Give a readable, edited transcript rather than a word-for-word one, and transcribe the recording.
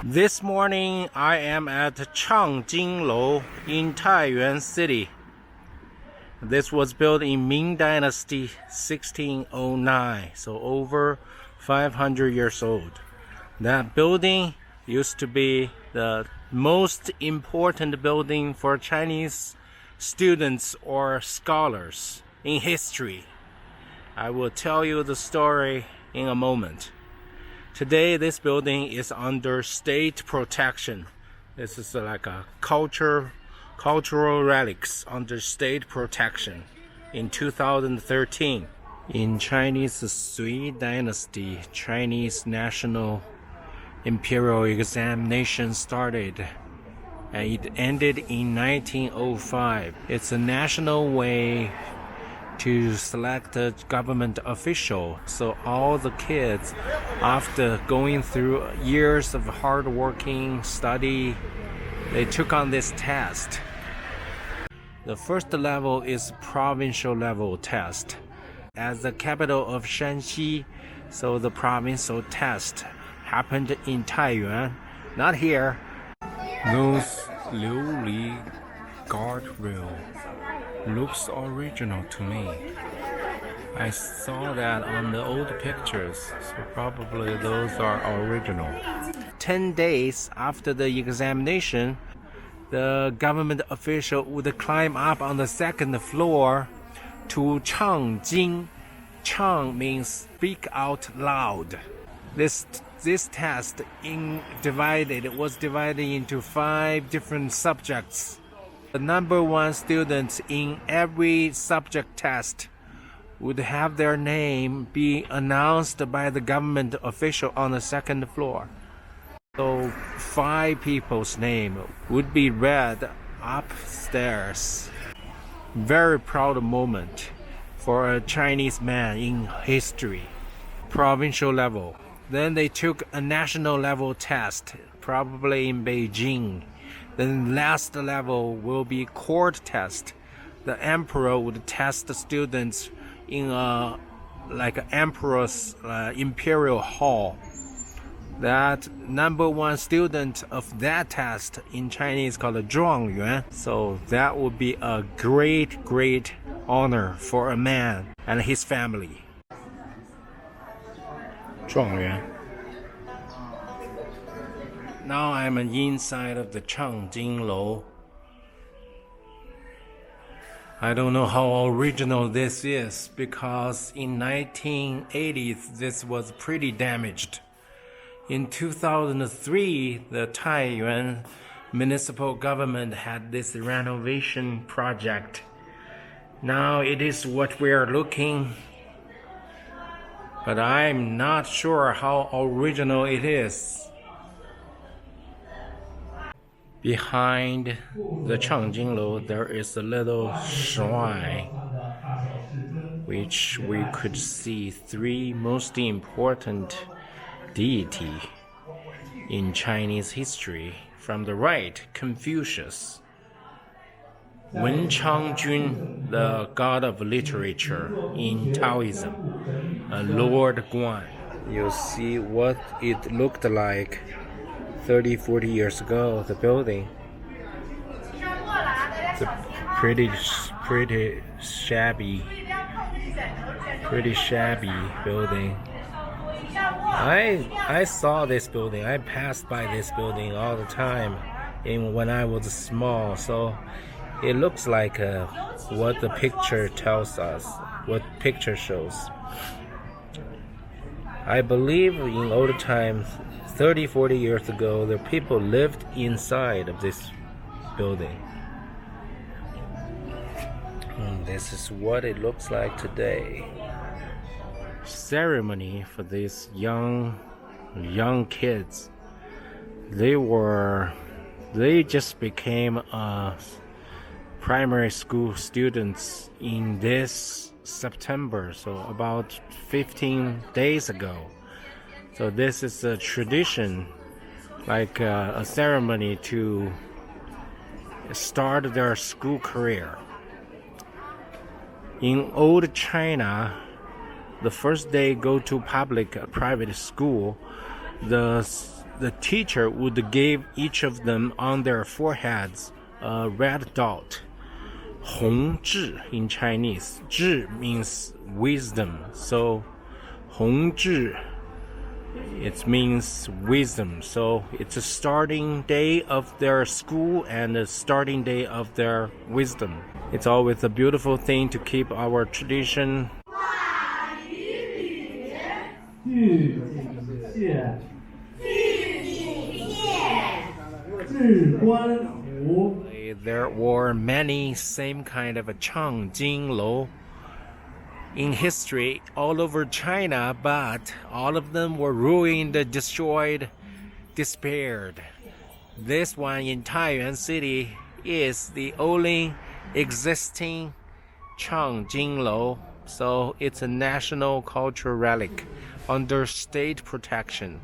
This morning I am at Chang Jing Lou in Taiyuan City. This was built in Ming Dynasty 1609, so over 500 years old. That building used to be the most important building for Chinese students or scholars in history. I will tell you the story in a moment. Today, this building is under state protection. This is like a cultural relics under state protection in 2013. In Chinese Sui Dynasty, Chinese national imperial examination started and it ended in 1905. It's a national way to select a government official. So all the kids, after going through years of hard working study, they took on this test. The first level is provincial level test. As the capital of Shanxi, so the provincial test happened in Taiyuan, not here. Those Liuli guardrail looks original to me. I saw that on the old pictures, so probably those are original. 10 days after the examination, the government official would climb up on the second floor to Chang Jing. Chang means speak out loud. This test was divided into 5 different subjects. The number one students in every subject test would have their name be announced by the government official on the second floor. So 5 people's name would be read upstairs. Very proud moment for a Chinese man in history. Provincial level. Then they took a national level test, probably in Beijing. Then last level will be court test. The emperor would test the students in like an emperor's imperial hall. That number one student of that test in Chinese called a 状元. So that would be a great honor for a man and his family. 状元. Now I'm inside of the Chang Jing Lou. I don't know how original this is because in 1980s this was pretty damaged. In 2003, the Taiyuan municipal government had this renovation project. Now it is what we are looking, but I'm not sure how original it is. Behind the Chang Jing Lou, there is a little shrine, which we could see 3 most important deity in Chinese history. From the right, Confucius. Wen Changjun, the god of literature in Taoism. Lord Guan. You'll see what it looked like 30-40 years ago, the building. It's a pretty shabby building. I saw this building. I passed by this building all the time when I was small, so it looks like what the picture tells us, what picture shows. I believe in old times, 30-40 years ago, the people lived inside of this building. And this is what it looks like today. Ceremony for these young kids. They just became primary school students in this September, so about 15 days ago. So this is a tradition, like a ceremony to start their school career. In old China, the first day go to private school, the the teacher would give each of them on their foreheads a red dot. 弘志 in Chinese. 志 means wisdom. So 弘志, it means wisdom. So it's a starting day of their school and a starting day of their wisdom. It's always a beautiful thing to keep our tradition. There were many same kind of a Chang Jing Lou in history all over China, but all of them were ruined, destroyed, despaired. This one in Taiyuan City is the only existing Chang Jing Lou, so it's a national cultural relic under state protection.